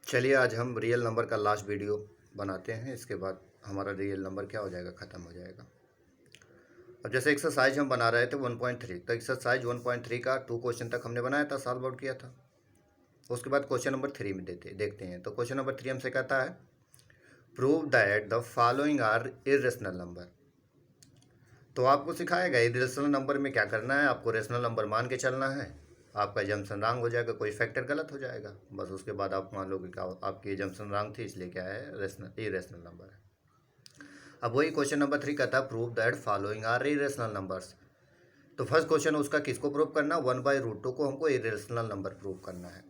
चलिए आज हम रियल नंबर का लास्ट वीडियो बनाते हैं। इसके बाद हमारा रियल नंबर क्या हो जाएगा, ख़त्म हो जाएगा। अब जैसे एक्सरसाइज हम बना रहे थे 1.3, तो एक्सरसाइज 1.3 का 2 क्वेश्चन तक हमने बनाया था, सॉल्व आउट किया था। उसके बाद क्वेश्चन नंबर 3 में देखते हैं। तो क्वेश्चन नंबर 3 हमसे कहता है prove that the following are irrational number. तो आपको सिखाया गया इरेशनल नंबर में क्या करना है, आपको रेशनल नंबर मान के चलना है। आपका एजम्पशन रॉन्ग हो जाएगा, कोई फैक्टर गलत हो जाएगा, बस उसके बाद आप मान लो कि क्या आपकी एजम्पशन रॉन्ग थी, इसलिए क्या है, रेशनल इरेशनल नंबर है। अब वही क्वेश्चन नंबर 3 कहता है prove that following are irrational numbers. तो फर्स्ट क्वेश्चन उसका किसको प्रूव करना, 1/√2 को हमको इरेशनल नंबर प्रूव करना है।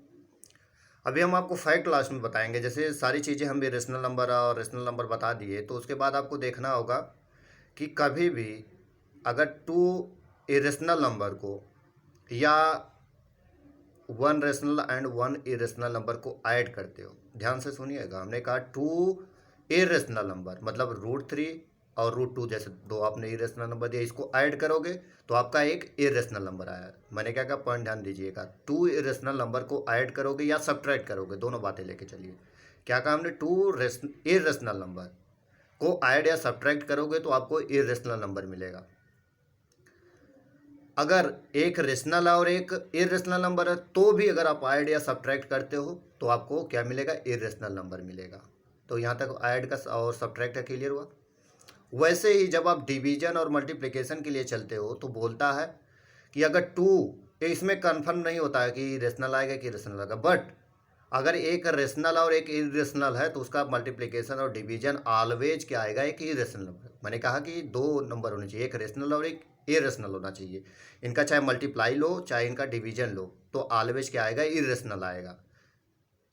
अभी हम आपको फैक्ट लास्ट में बताएंगे। जैसे सारी चीज़ें हम इरेशनल नंबर और रेशनल नंबर बता दिए, तो उसके बाद आपको देखना होगा कि कभी भी अगर 2 इरेशनल नंबर को या 1 रेशनल एंड 1 इरेशनल नंबर को ऐड करते हो, ध्यान से सुनिएगा। हमने कहा 2 इरेशनल नंबर मतलब √3 और √2 जैसे दो आपने इरेशनल नंबर दिया, इसको ऐड करोगे तो आपका एक इरेशनल नंबर आया। मैंने क्या कहा, पॉइंट ध्यान दीजिएगा। 2 इरेशनल नंबर को ऐड करोगे या सब्ट्रैक्ट करोगे, दोनों बातें लेके चलिए। क्या कहा हमने, 2 इरेशनल नंबर को ऐड या सब्ट्रैक्ट करोगे तो आपको इरेशनल नंबर मिलेगा। अगर एक रेशनल और एक इरेशनल नंबर है तो भी अगर आप ऐड या सब्ट्रैक्ट करते हो तो आपको क्या मिलेगा, इरेशनल नंबर मिलेगा। तो यहाँ तक ऐड का और सब्ट्रैक्ट का क्लियर हुआ। वैसे ही जब आप डिवीजन और मल्टीप्लिकेशन के लिए चलते हो तो बोलता है कि अगर 2, इसमें कन्फर्म नहीं होता है कि रेशनल आएगा कि इरेशनल आएगा, बट अगर एक रेशनल और एक इरेशनल है तो उसका मल्टीप्लिकेशन और डिवीजन ऑलवेज क्या आएगा, एक इरेशनल नंबर। मैंने कहा कि 2 नंबर होने चाहिए, एक रेशनल और एक इरेशनल होना चाहिए। इनका चाहे मल्टीप्लाई लो चाहे इनका डिवीजन लो तो ऑलवेज क्या आएगा, इरेशनल आएगा।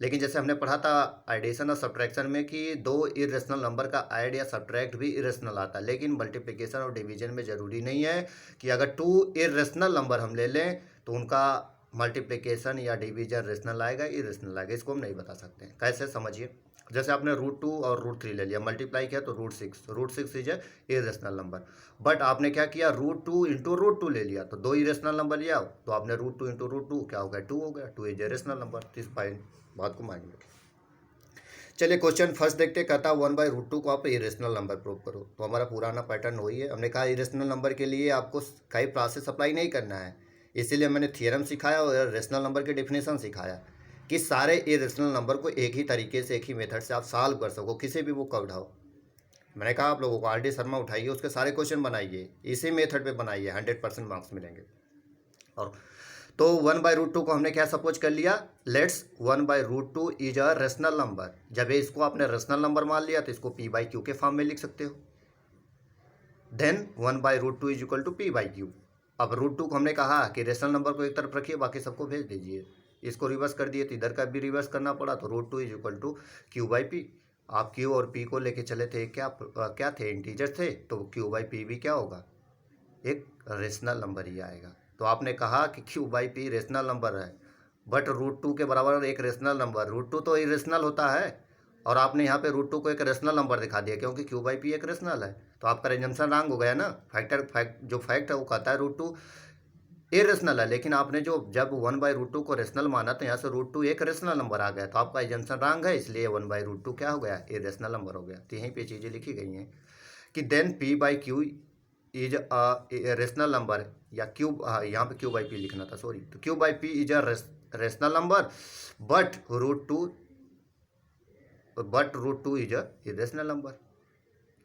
लेकिन जैसे हमने पढ़ा था एडिशन और सब्ट्रैक्शन में कि 2 इरेशनल नंबर का ऐड या सब्ट्रैक्ट भी इरेशनल आता है, लेकिन मल्टीप्लिकेशन और डिवीजन में ज़रूरी नहीं है कि अगर 2 इरेशनल नंबर हम ले लें तो उनका मल्टीप्लिकेशन या डिवीजन रेशनल आएगा, इरेशनल आएगा। इसको हम नहीं बता सकते। कैसे, समझिए। जैसे आपने √2 और √3 ले लिया, मल्टीप्लाई किया तो √6 is a irrational number. But आपने क्या किया, √2 इंटू √2 ले लिया तो 2 इरेशनल नंबर लिया, तो आपने √2 इंटू √2 क्या हो गया, 2 हो गया। 2 इज ए रेशनल नंबर। इस बात को माइंड में रखिए। चलिए क्वेश्चन फर्स्ट देखते, कहता 1/√2 को आप इरेशनल नंबर प्रूव करो। तो हमारा पुराना पैटर्न वही है। हमने कहा इरेशनल नंबर के लिए आपको कई प्रोसेस अप्लाई नहीं करना है, इसीलिए मैंने थियरम सिखाया और रेशनल नंबर की डेफिनेशन सिखाया कि सारे इरेशनल नंबर को एक ही तरीके से, एक ही मेथड से आप सॉल्व कर सको, किसी भी बुक का उठाओ। मैंने कहा आप लोगों को RD शर्मा उठाइए, उसके सारे क्वेश्चन बनाइए, इसी मेथड पे बनाइए, 100% मार्क्स मिलेंगे। और तो 1/√2 को हमने क्या सपोज कर लिया, let's 1/√2 is a rational number. जब ये इसको आपने रेशनल नंबर मान लिया तो इसको P/Q के फॉर्म में लिख सकते हो। Then 1/√2 is equal to P/Q। अब √2 को हमने कहा कि रेशनल नंबर को एक तरफ रखिए, बाकी सबको भेज दीजिए। इसको रिवर्स कर दिए तो इधर का भी रिवर्स करना पड़ा, तो √2 इज इक्वल टू Q/P। आप Q और P को लेके चले थे, क्या थे, इंटीजर थे, तो Q/P भी क्या होगा, एक रेशनल नंबर ही आएगा। तो आपने कहा कि Q/P रेशनल नंबर है, बट √2 के बराबर एक रेशनल नंबर, √2 तो इरेशनल होता है, और आपने यहाँ पे √2 को एक रेशनल नंबर दिखा दिया क्योंकि Q/P एक रेशनल है। तो आपका एजम्पशन रॉन्ग हो गया ना। जो फैक्ट है वो कहता है √2 इरेशनल है, लेकिन आपने जब 1/√2 को रेशनल माना तो यहाँ से √2 एक रेशनल नंबर आ गया, तो आपका एजम्पशन रॉन्ग है, इसलिए 1/√2 क्या हो गया, इरेशनल नंबर हो गया। तो यहीं पे चीज़ें लिखी गई हैं कि then P/Q is a rational number, या यहाँ पे Q/P लिखना था, सॉरी। तो Q/P is a rational number, but √2 is a irrational number.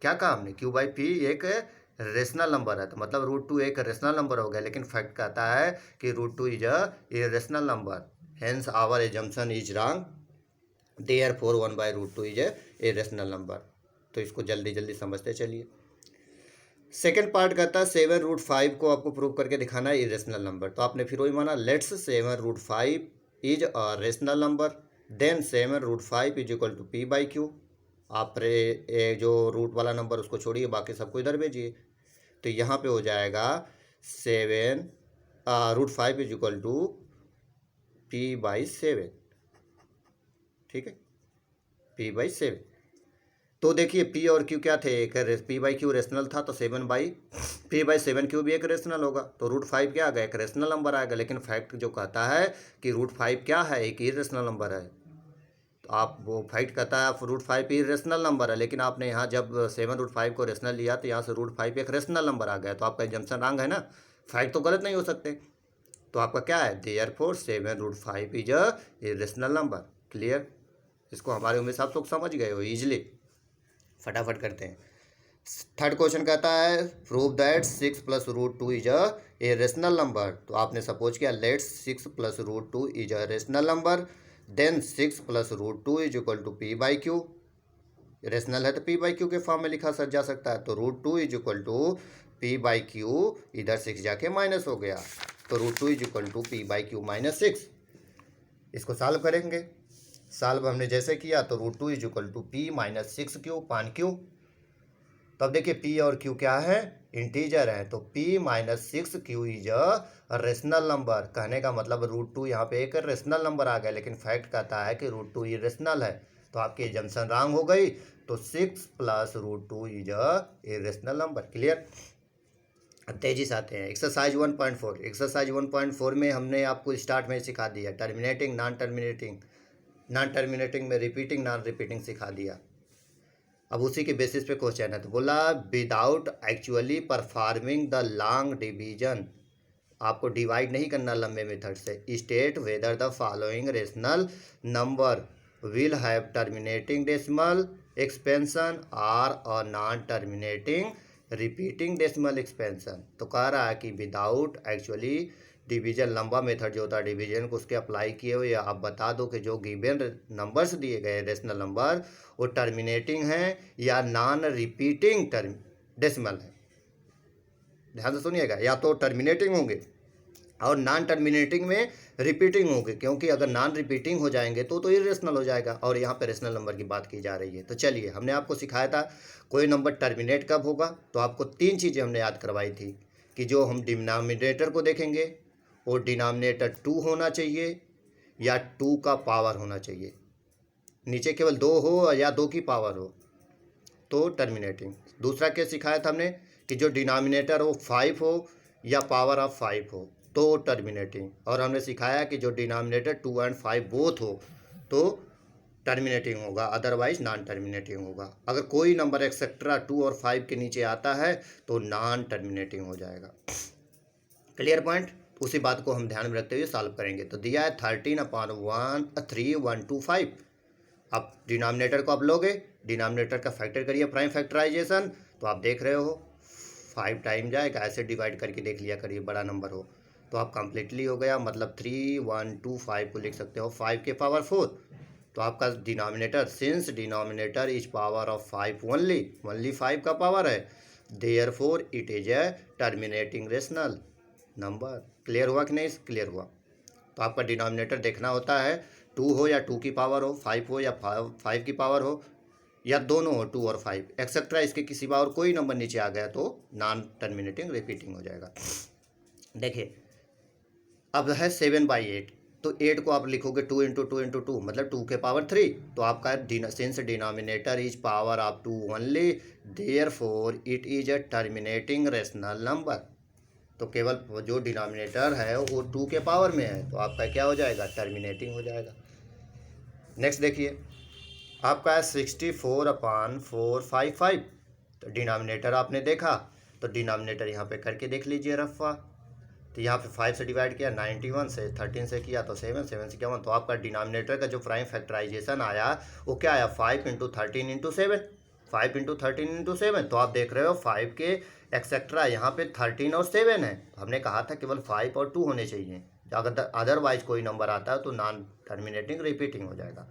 क्या कहा हमने, Q/P एक रेशनल नंबर है, तो मतलब √2 एक रेशनल नंबर हो गया, लेकिन फैक्ट कहता है कि √2 is a irrational number, hence our assumption is wrong, therefore 1/√2 is a irrational number. तो इसको जल्दी जल्दी समझते चलिए। सेकेंड पार्ट कहता है 7√5 को आपको प्रूव करके दिखाना है इरेशनल नंबर। तो आपने फिर वही माना, let's 7√5 is a rational number, then 7√5 is equal to P/Q। आप जो रूट वाला नंबर उसको छोड़िए, बाकी सबको इधर भेजिए। तो यहाँ पे हो जाएगा 7√5 इज इक्वल टू P/7, ठीक है, P/7। तो देखिए P और Q क्या थे, एक P/Q रेशनल था, तो P/7 Q भी एक रेशनल होगा, तो √5 क्या आ गया, एक रेशनल नंबर आएगा। लेकिन फैक्ट जो कहता है कि √5 क्या है, एक इरेशनल नंबर है। तो आप वो फैक्ट कहता है आप √5 इरेशनल नंबर है, लेकिन आपने यहाँ जब 7√5 को रेशनल लिया तो यहाँ से √5 एक रेशनल नंबर आ गया, तो आपका एजम्पशन रॉन्ग है ना, फैक्ट तो गलत नहीं हो सकते। तो आपका क्या है, therefore 7√5 is a irrational number. Clear, इसको हमारे उम्मीद आप लोग समझ गए हो इजीली। फटाफट करते हैं। थर्ड क्वेश्चन कहता है prove that 6 + √2 is a rational number. तो आपने सपोज किया let 6 + √2 is a rational number, then 6 + √2 is equal to p/q। Rational है तो p/q के फॉर्म में लिखा जा सकता है। तो √2 इज इक्वल टू p/q, इधर 6 जाके माइनस हो गया, तो √2 इज इक्वल टू p/q -6। इसको सॉल्व करेंगे। सॉल्व हमने जैसे किया तो √2 is equal to p -6q पान q। तो अब देखिए p और q क्या है, इंटीजर है, तो p -6q is a rational number. कहने का मतलब √2 यहाँ पे एक रेशनल नंबर आ गया, लेकिन फैक्ट कहता है कि √2 इरेशनल है, तो आपकी एजम्पशन रॉन्ग हो गई। तो 6 + √2 is a irrational number. Clear. तेजी से आते हैं एक्सरसाइज 1.4। एक्सरसाइज 1.4 में हमने आपको स्टार्ट में सिखा दिया terminating, non terminating, non terminating में रिपीटिंग, नॉन रिपीटिंग सिखा दिया। अब उसी के बेसिस पे क्वेश्चन है। तो बोला without actually performing the long division, आपको डिवाइड नहीं करना लंबे मेथड से, state whether the following rational number will have terminating decimal expansion or a non terminating repeating decimal expansion. तो कह रहा है कि विदाउट एक्चुअली डिवीजन, लंबा मेथड जो होता है डिवीजन को उसके अप्लाई किए हुए आप बता दो कि जो गिवन नंबर्स दिए गए रेशनल नंबर वो टर्मिनेटिंग हैं या नॉन रिपीटिंग डेसिमल है। ध्यान से सुनिएगा, या तो टर्मिनेटिंग होंगे और नॉन टर्मिनेटिंग में रिपीटिंग होंगे, क्योंकि अगर नॉन रिपीटिंग हो जाएंगे तो इरेशनल हो जाएगा, और यहाँ पे रेशनल नंबर की बात की जा रही है। तो चलिए, हमने आपको सिखाया था कोई नंबर टर्मिनेट कब होगा, तो आपको 3 चीज़ें हमने याद करवाई थी कि जो हम डिनोमिनेटर को देखेंगे वो डिनोमिनेटर 2 होना चाहिए या 2 का पावर होना चाहिए, नीचे केवल 2 हो या 2 की पावर हो तो टर्मिनेटिंग। दूसरा क्या सिखाया था हमने कि जो डिनोमिनेटर हो 5 हो या पावर ऑफ 5 हो तो टर्मिनेटिंग, और हमने सिखाया कि जो डिनोमिनेटर 2 और 5 बोथ हो तो टर्मिनेटिंग होगा, अदरवाइज नॉन टर्मिनेटिंग होगा। अगर कोई नंबर एक्सेट्रा 2 और 5 के नीचे आता है तो नॉन टर्मिनेटिंग हो जाएगा। Clear point. उसी बात को हम ध्यान में रखते हुए सॉल्व करेंगे। तो दिया है 13/3/125। अब डिनोमिनेटर को आप लोगे, डिनोमिनेटर का फैक्टर करिए प्राइम फैक्टराइजेशन, तो आप देख रहे हो 5 टाइम जाएगा, ऐसे डिवाइड करके देख लिया करिए, बड़ा नंबर हो तो आप कंप्लीटली हो गया, मतलब 3125 को लिख सकते हो 5 के पावर 4। तो आपका denominator, since denominator is power of 5 only 5 का पावर है, therefore it is a terminating rational number. Clear हुआ कि नहीं? क्लियर हुआ। तो आपका डिनोमिनेटर देखना होता है 2 हो या 2 की पावर हो, 5 हो या 5 की पावर हो, या दोनों हो 2 और 5 एक्सेट्रा, इसके किसी और कोई नंबर नीचे आ गया तो नॉन टर्मिनेटिंग रिपीटिंग हो जाएगा। देखिए अब है 7/8, तो 8 को आप लिखोगे 2 × 2 × 2 मतलब 2 के पावर 3, तो आपका since denominator is power of 2 only, therefore it is a terminating rational number. तो केवल जो डिनोमिनेटर है वो 2 के पावर में है, तो आपका क्या हो जाएगा, टर्मिनेटिंग हो जाएगा। नेक्स्ट देखिए आपका है 64/455। तो डिनोमिनेटर आपने देखा, तो डिनोमिनेटर यहाँ पे करके देख लीजिए रफा। तो यहाँ पे 5 से डिवाइड किया, 91 से, 13 से किया तो 7, 7 से किया 1, तो आपका डिनोमिनेटर का जो प्राइम फैक्टराइजेशन आया वो क्या आया, 5 × 13 × 7, 5 × 13 × 7। तो आप देख रहे हो 5 के एक्सेट्रा यहाँ पे 13 और 7 है, तो हमने कहा था केवल 5 और 2 होने चाहिए, अगर अदरवाइज कोई नंबर आता है तो नॉन टर्मिनेटिंग रिपीटिंग हो जाएगा।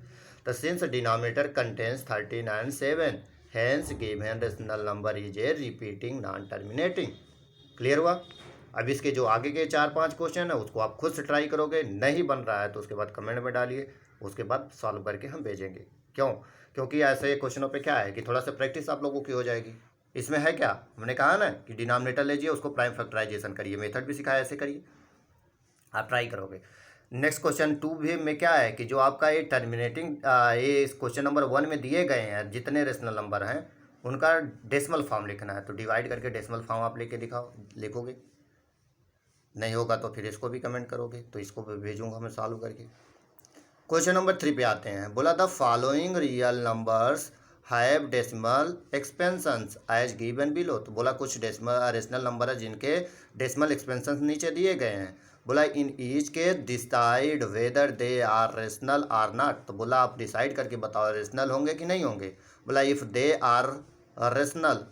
तो since denominator contains 13 and 7 hence given rational number is a repeating non terminating. Clear हुआ। अब इसके जो आगे के 4-5 क्वेश्चन है उसको आप खुद से ट्राई करोगे, नहीं बन रहा है तो उसके बाद कमेंट में डालिए, उसके बाद सॉल्व करके हम भेजेंगे। क्यों? क्योंकि ऐसे क्वेश्चनों पे क्या है कि थोड़ा सा प्रैक्टिस आप लोगों की हो जाएगी। इसमें है क्या, हमने कहा ना कि डिनोमिनेटर लीजिए, उसको प्राइम फैक्टराइजेशन करिए, मेथड भी सिखाया, ऐसे करिए, आप ट्राई करोगे। नेक्स्ट क्वेश्चन 2 भी में क्या है कि जो आपका ये टर्मिनेटिंग ये क्वेश्चन नंबर 1 में दिए गए हैं जितने रेशनल नंबर हैं उनका डेसिमल फॉर्म लिखना है, तो डिवाइड करके डेसिमल फॉर्म आप लेके दिखाओ, लिखोगे, नहीं होगा तो फिर इसको भी कमेंट करोगे, तो इसको भी भेजूंगा मैं सॉल्व करके। क्वेश्चन नंबर 3 पे आते हैं। बोला the following real numbers have decimal expansions as given below. तो बोला कुछ डेसिमल रेशनल नंबर है जिनके डेसिमल एक्सपेंशंस नीचे दिए गए हैं। बोला इन ईच के decide whether they are rational or not. तो बोला आप डिसाइड करके बताओ रेशनल होंगे कि नहीं होंगे। बोला इफ़ दे आर रेशनल,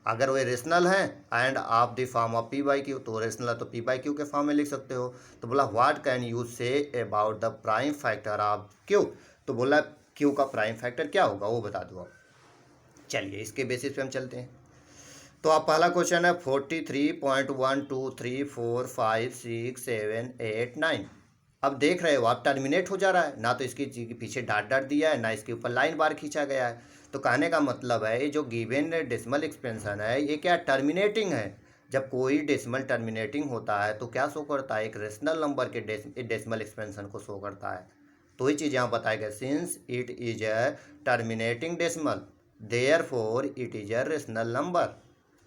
अगर वे रेशनल हैं end of the form of P by Q, तो रेशनल है तो पी बाई क्यू के फॉर्म में लिख सकते हो। तो बोला what can you say about the prime factor of Q. तो बोला क्यू का प्राइम फैक्टर क्या होगा वो बता दो। चलिए इसके बेसिस पे हम चलते हैं। तो आप पहला क्वेश्चन है 43.1 2 3 4 5 6 7 8 9। अब देख रहे हो आप टर्मिनेट हो जा रहा है ना, तो इसके पीछे डॉट डॉट दिया है ना इसके ऊपर लाइन बार खींचा गया है। तो कहने का मतलब है जो गिवन डेसिमल एक्सपेंशन है ये क्या टर्मिनेटिंग है। जब कोई डेसिमल टर्मिनेटिंग होता है तो क्या शो करता है, एक रेशनल नंबर के डेसिमल एक्सपेंशन को शो करता है। तो ये चीज़ यहाँ बताया गया, since it is a terminating decimal therefore it is a rational number.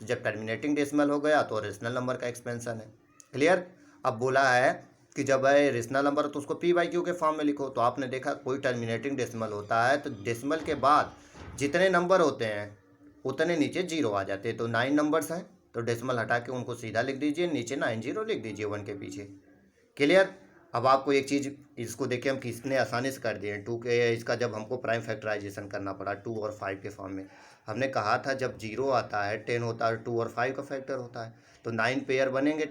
जब टर्मिनेटिंग डेसिमल हो गया तो रेशनल नंबर का एक्सपेंशन है। क्लियर। अब बोला है कि जब है रेशनल नंबर तो उसको पी बाई क्यू के फॉर्म में लिखो। तो आपने देखा कोई टर्मिनेटिंग डेसिमल होता है तो डेसिमल के बाद जितने नंबर होते हैं उतने नीचे जीरो आ जाते हैं। तो 9 नंबर्स हैं तो डेसिमल हटा के उनको सीधा लिख दीजिए, नीचे 90 लिख दीजिए 1 के पीछे। क्लियर। अब आपको एक चीज़ इसको देखिए हम किसने आसानी से कर दिए 2 के, इसका जब हमको प्राइम फैक्टराइजेशन करना पड़ा 2 और 5 के फॉर्म में। हमने कहा था जब 0 आता है 10 होता है 2 और 5 का फैक्टर होता है। तो 9 पेयर बनेंगे,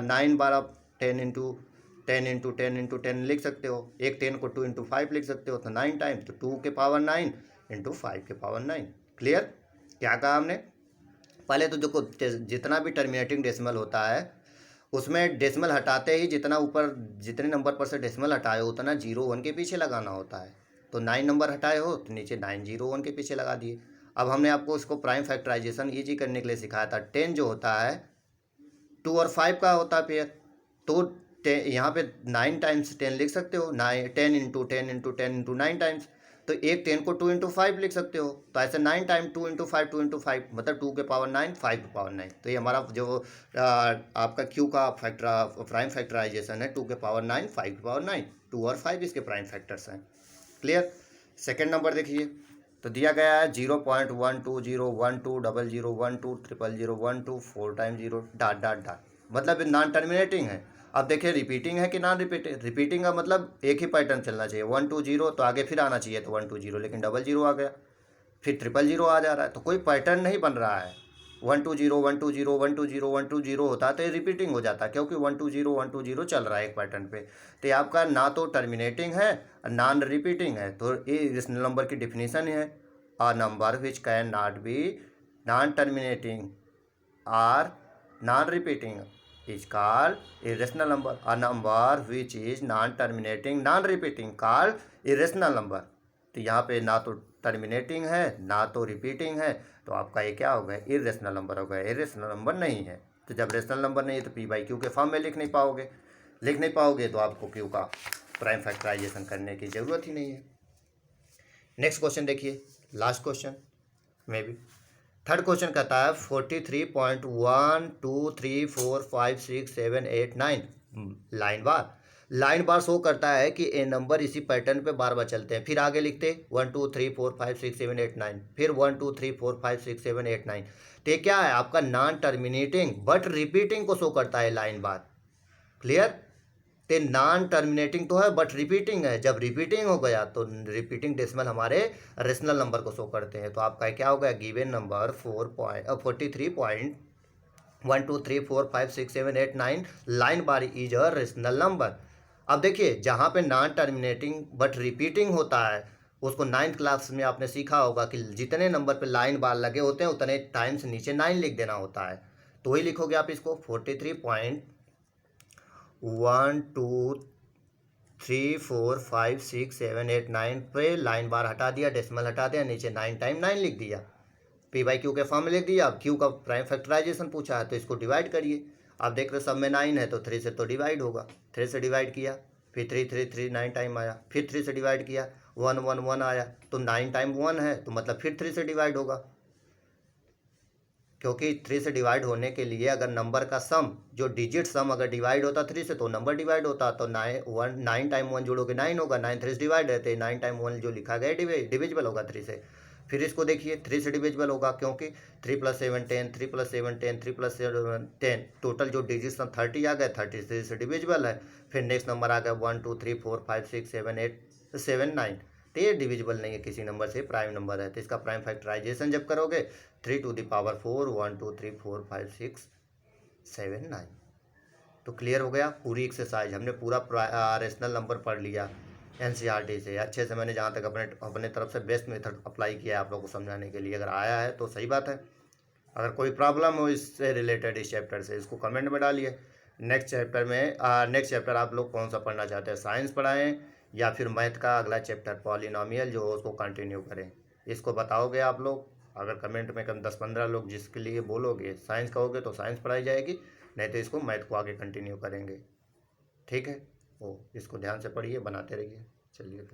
9 बार आप 10 लिख सकते हो। एक 10 को 2 इंटू 5 लिख सकते हो तो 9 टाइम्स, तो 2 के पावर 9 इंटू 5 के पावर 9। क्लियर। क्या कहा हमने पहले तो देखो जितना भी टर्मिनेटिंग डेसिमल होता है उसमें डेसिमल हटाते ही जितना ऊपर जितने नंबर पर से डेसिमल हटाए उतना 0 1 के पीछे लगाना होता है। तो 9 नंबर हटाए हो तो नीचे 9 0 1 के पीछे लगा दिए। अब हमने आपको इसको प्राइम फैक्टराइजेशन ईजी करने के लिए सिखाया था। 10 जो होता है 2 और 5 का होता है पेयर, तो यहाँ पे 9 टाइम्स 10 लिख सकते हो, 10 इंटू 10 इंटू 10 इंटू 9 टाइम्स। तो एक 10 को 2 इंटू 5 लिख सकते हो। तो ऐसे 9 टाइम 2 इंटू 5 2 इंटू 5 मतलब 2 के पावर 9 5 के पावर 9। तो ये हमारा जो आपका क्यू का फैक्टर प्राइम फैक्टराइजेशन है 2 के पावर 9 5 के पावर 9। 2 और 5 इसके प्राइम फैक्टर्स हैं। क्लियर। सेकेंड नंबर देखिए तो दिया गया है 0.1201200120012 4 टाइम 0 डॉट डॉट डॉट, मतलब नॉन टर्मिनेटिंग है। अब देखिए रिपीटिंग है कि नॉन रिपीटिंग। रिपीटिंग का मतलब एक ही पैटर्न चलना चाहिए 1 2 0, तो आगे फिर आना चाहिए तो 1 2 0, लेकिन 00 आ गया, फिर 000 आ जा रहा है, तो कोई पैटर्न नहीं बन रहा है। 1 2 0 1 2 0 1 2 0 1 2 0 होता है तो ये रिपीटिंग हो जाता है, क्योंकि 1 2 0 1 2 0 चल रहा है एक पैटर्न पे। तो ये आपका ना तो टर्मिनेटिंग है नॉन रिपीटिंग है। तो ये इस नंबर की डिफिनीशन है, a number which can not be non terminating or non repeating is called irrational number. A number which is non terminating non repeating called irrational number. तो यहाँ पे ना तो टर्मिनेटिंग है ना तो रिपीटिंग है, तो आपका ये क्या हो गया इरेशनल नंबर हो गया, इरेशनल नंबर नहीं है। तो जब रेशनल नंबर नहीं है तो पी बाई क्यू के फॉर्म में लिख नहीं पाओगे तो आपको क्यू का प्राइम फैक्टराइजेशन करने की ज़रूरत ही नहीं है। नेक्स्ट क्वेश्चन देखिए, last question may be third question कहता है 43.1 2 3 4 5 6 7 8 9 लाइन बार शो करता है कि ए नंबर इसी पैटर्न पे बार बार चलते हैं। फिर आगे लिखते 1 2 3 4 5 6 7 8 9, फिर 1 2 3 4 5 6 7 8 9। तो ये क्या है आपका नॉन टर्मिनेटिंग बट रिपीटिंग को शो करता है लाइन बार। क्लियर। ते नॉन टर्मिनेटिंग तो है बट रिपीटिंग है। जब रिपीटिंग हो गया तो रिपीटिंग डेसिमल हमारे रेशनल नंबर को शो करते हैं। तो आपका क्या हो गया given number 43.123456789 line bar is a rational number. अब देखिए जहाँ पे नॉन टर्मिनेटिंग बट रिपीटिंग होता है उसको 9th क्लास में आपने सीखा होगा कि जितने नंबर पे लाइन बार लगे होते हैं उतने टाइम्स नीचे 9 लिख देना होता है। तो वही लिखोगे आप इसको 43.1 2 3 4 5 6 7 8 9 पे लाइन बार हटा दिया, डेसिमल हटा दिया, नीचे 9 टाइम 9 लिख दिया, पी बाई क्यू के फॉर्म में लिख दिया। अब क्यू का प्राइम फैक्टराइजेशन पूछा है तो इसको डिवाइड करिए। आप देख रहे सब में 9 है तो 3 से तो डिवाइड होगा, 3 से डिवाइड किया, फिर 3 3 3 9 टाइम आया, फिर 3 से डिवाइड किया 1 1 1 आया, तो 9 टाइम 1 है तो मतलब फिर 3 से डिवाइड होगा। क्योंकि 3 से डिवाइड होने के लिए अगर नंबर का सम, जो डिजिट सम अगर डिवाइड होता 3 से तो नंबर डिवाइड होता, तो 9 टाइम 1 जोड़ोगे 9 होगा, 9 3 डिवाइड रहते, 9 टाइम 1 जो लिखा गया डिविजिबल होगा 3 से। फिर इसको देखिए 3 से डिविजिबल होगा, क्योंकि 3 + 7 10, 3 + 7 10, 3 + 7 10, टोटल जो डिजिट सम 30 आ गए, 30 3 से डिविजिबल है। फिर नेक्स्ट नंबर आ गया 1 2 3 4 5 6 7 8 7 9, तो ये डिविजिबल नहीं है किसी नंबर से, प्राइम नंबर है। तो इसका प्राइम फैक्टराइजेशन जब करोगे 3 to the power 4 1 2 3 4 5 6 7 9। तो क्लियर हो गया पूरी एक्सरसाइज, हमने पूरा रेशनल नंबर पढ़ लिया एनसीईआरटी से अच्छे से। मैंने जहाँ तक अपने तरफ से बेस्ट मेथड अप्लाई किया है आप लोगों को समझाने के लिए। अगर आया है तो सही बात है, अगर कोई प्रॉब्लम हो इससे रिलेटेड इस चैप्टर से, इसको कमेंट में डालिए। नेक्स्ट चैप्टर आप लोग कौन सा पढ़ना चाहते हैं, साइंस पढ़ाएं या फिर मैथ का अगला चैप्टर पॉलिनोमियल जो हो उसको कंटिन्यू करें, इसको बताओगे आप लोग। अगर कमेंट में कम 10-15 लोग जिसके लिए बोलोगे साइंस कहोगे तो साइंस पढ़ाई जाएगी, नहीं तो इसको मैथ को आगे कंटिन्यू करेंगे। ठीक है, इसको ध्यान से पढ़िए, बनाते रहिए। चलिए।